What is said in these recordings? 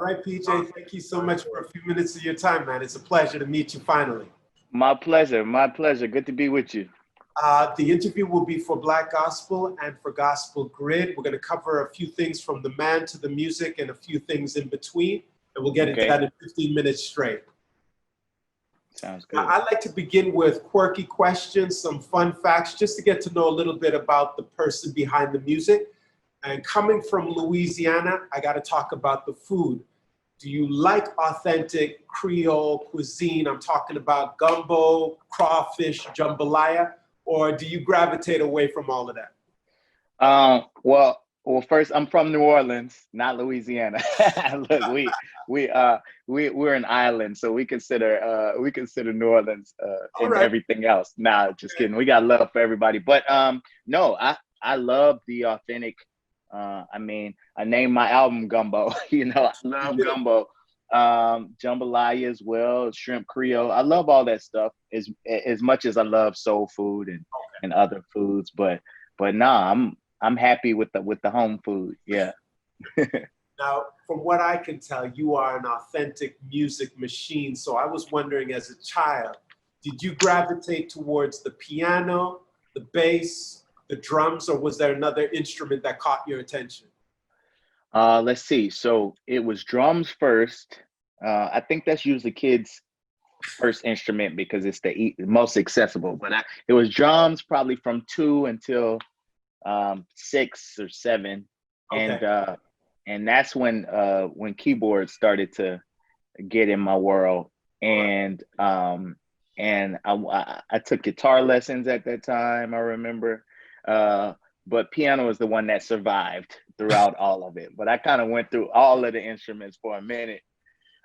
right, PJ, thank you so much for a few minutes of your time, man. It's a pleasure to meet you finally. My pleasure. My pleasure. Good to be with you. The interview will be for Black Gospel and for Gospel Grid. We're going to cover a few things from the man to the music and a few things in between, and we'll get into that in 15 minutes straight. Sounds good. I like to begin with quirky questions, some fun facts, just to get to know a little bit about the person behind the music. And coming from Louisiana, I got to talk about the food. Do you like authentic Creole cuisine? I'm talking about gumbo, crawfish, jambalaya, or do you gravitate away from all of that? Well, first, I'm from New Orleans, not Louisiana. Look, we're an island, so we consider New Orleans and everything else. Nah, just kidding. We got love for everybody, but no, I love the authentic. I mean, I named my album Gumbo. You know, I love gumbo, jambalaya as well, shrimp Creole. I love all that stuff as much as I love soul food and other foods. But nah, I'm happy with the home food. Yeah. Now, from what I can tell, you are an authentic music machine. So I was wondering, as a child, did you gravitate towards the piano, the bass, the drums, or was there another instrument that caught your attention? Let's see. So it was drums first. I think that's usually kids' first instrument because it's the most accessible. But it was drums probably from 2 until 6 or 7, and that's when keyboards started to get in my world, and I took guitar lessons at that time. I remember, but piano is the one that survived throughout all of it. But I kind of went through all of the instruments for a minute,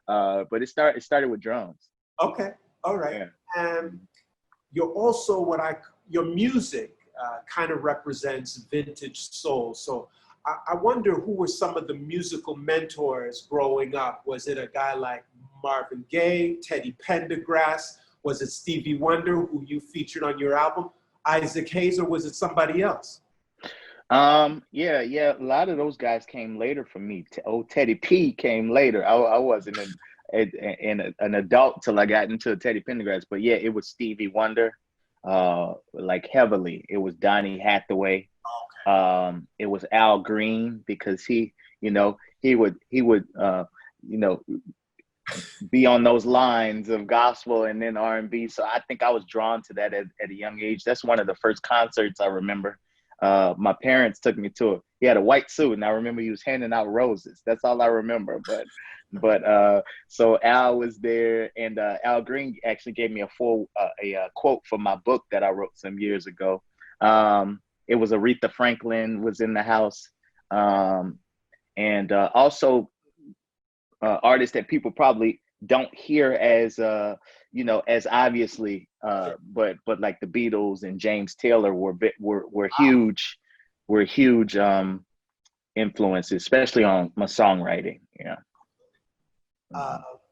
but it started with drums. Okay, all right. Yeah. And you're also your music kind of represents vintage soul. So I wonder who were some of the musical mentors growing up. Was it a guy like Marvin Gaye, Teddy Pendergrass? Was it Stevie Wonder, who you featured on your album, Isaac Hayes, or was it somebody else? Yeah. A lot of those guys came later for me. Teddy P came later. I wasn't an adult till I got into Teddy Pendergrass. But yeah, it was Stevie Wonder. Like heavily. It was Donny Hathaway. It was Al Green because he would be on those lines of gospel and then R&B. So I think I was drawn to that at a young age. That's one of the first concerts I remember. My parents took me to it. He had a white suit, and I remember he was handing out roses. That's all I remember. But so Al was there, and Al Green actually gave me a quote from my book that I wrote some years ago. It was Aretha Franklin was in the house, and also artists that people probably don't hear as as obviously, but like the Beatles and James Taylor were huge influences, especially on my songwriting. Yeah.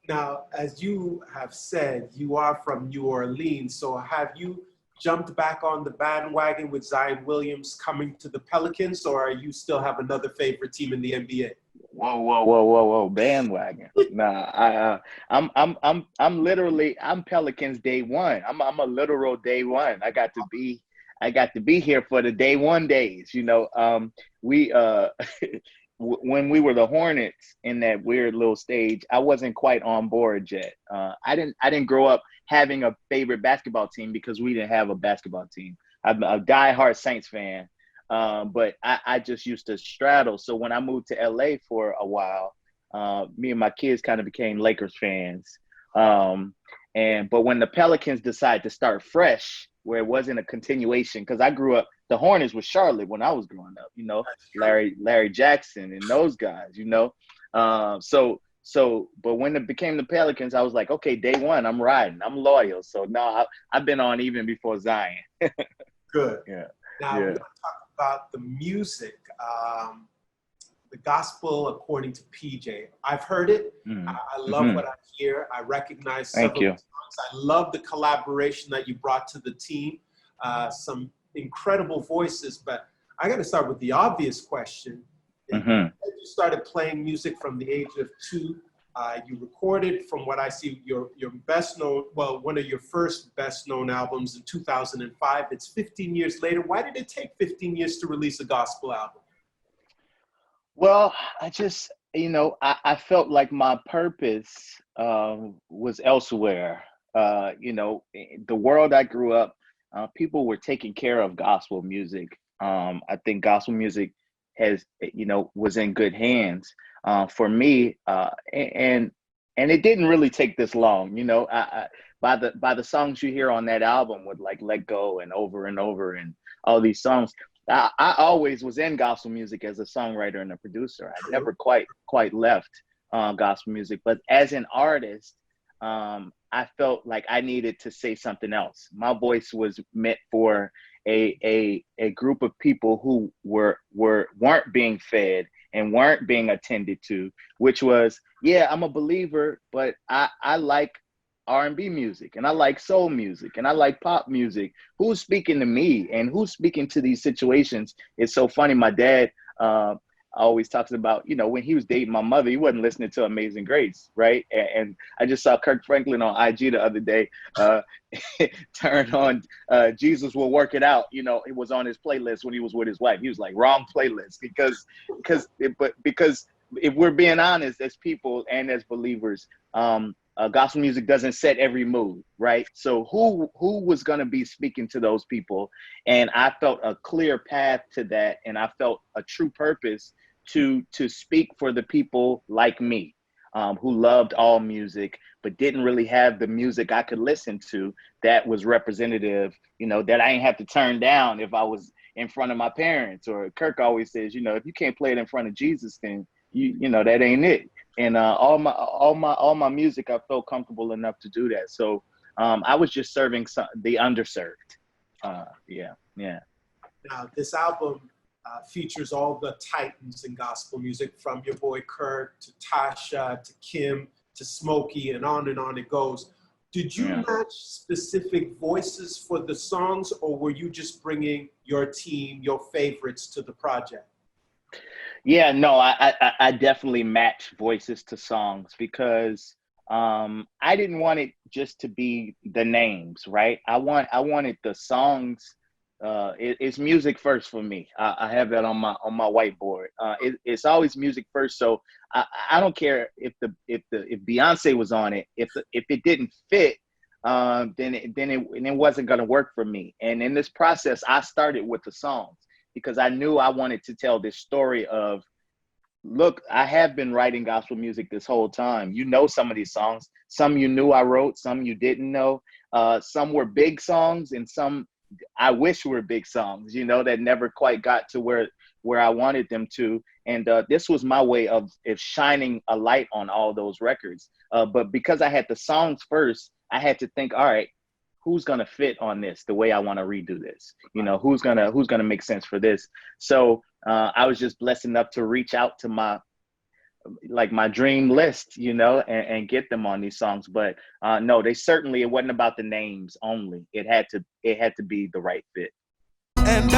Now, as you have said, you are from New Orleans. So have you jumped back on the bandwagon with Zion Williams coming to the Pelicans, or are you still have another favorite team in the NBA? Whoa, bandwagon. Nah, I'm literally Pelicans day one. I'm a literal day one. I got to be here for the day one days. We when we were the Hornets in that weird little stage, I wasn't quite on board yet. I didn't grow up having a favorite basketball team because we didn't have a basketball team. I'm a diehard Saints fan. But I just used to straddle. So when I moved to LA for a while, me and my kids kind of became Lakers fans. But when the Pelicans decided to start fresh, where it wasn't a continuation, because I grew up, the Hornets was Charlotte when I was growing up, Larry Jackson and those guys, but when it became the Pelicans, I was like, okay, day one, I'm riding, I'm loyal. So now I've been on even before Zion. Good. Yeah. Now we're going to talk about the music, the gospel according to PJ. I've heard it. I love what I hear. I recognize several songs. I love the collaboration that you brought to the team. Some incredible voices, but I got to start with the obvious question. You you started playing music from the age of 2. You recorded, from what I see, your best known, well, one of your first best known albums in 2005. It's 15 years later. Why did it take 15 years to release a gospel album? Well, I just, I felt like my purpose was elsewhere. The world I grew up, people were taking care of gospel music. I think gospel music has, was in good hands for me. And it didn't really take this long. By the songs you hear on that album with like Let Go and Over and all these songs, I always was in gospel music as a songwriter and a producer. I never quite left gospel music, but as an artist, I felt like I needed to say something else. My voice was meant for a group of people who weren't being fed and weren't being attended to, which was, yeah, I'm a believer, but I like R&B music, and I like soul music, and I like pop music. Who's speaking to me and who's speaking to these situations? It's so funny. My dad always talks about, when he was dating my mother, he wasn't listening to Amazing Grace, right? And I just saw Kirk Franklin on IG the other day turn on Jesus Will Work It Out. It was on his playlist when he was with his wife. He was like, wrong playlist, because if we're being honest as people and as believers, gospel music doesn't set every mood, right? So who was going to be speaking to those people? And I felt a clear path to that, and I felt a true purpose to speak for the people like me, who loved all music but didn't really have the music I could listen to that was representative, that I ain't have to turn down if I was in front of my parents. Or Kirk always says, if you can't play it in front of Jesus, then that ain't it. And all my music, I felt comfortable enough to do that. So I was just serving the underserved. Yeah. Now, this album features all the titans in gospel music, from your boy Kirk to Tasha to Kim to Smokey, and on it goes. Did you match specific voices for the songs, or were you just bringing your team, your favorites to the project? Yeah, no, I definitely match voices to songs, because I didn't want it just to be the names, right? I wanted the songs. It's music first for me. I have that on my whiteboard. It's always music first. So I don't care if Beyonce was on it. If it didn't fit, then it wasn't gonna work for me. And in this process, I started with the songs, because I knew I wanted to tell this story of, look, I have been writing gospel music this whole time. Some of these songs, some you knew I wrote, some you didn't know. Some were big songs, and some I wish were big songs, that never quite got to where I wanted them to. And this was my way of shining a light on all those records. But because I had the songs first, I had to think, all right, who's gonna fit on this the way I want to redo this? Who's gonna make sense for this? So I was just blessed enough to reach out to my dream list, and get them on these songs. But no, it wasn't about the names only. It had to be the right fit. And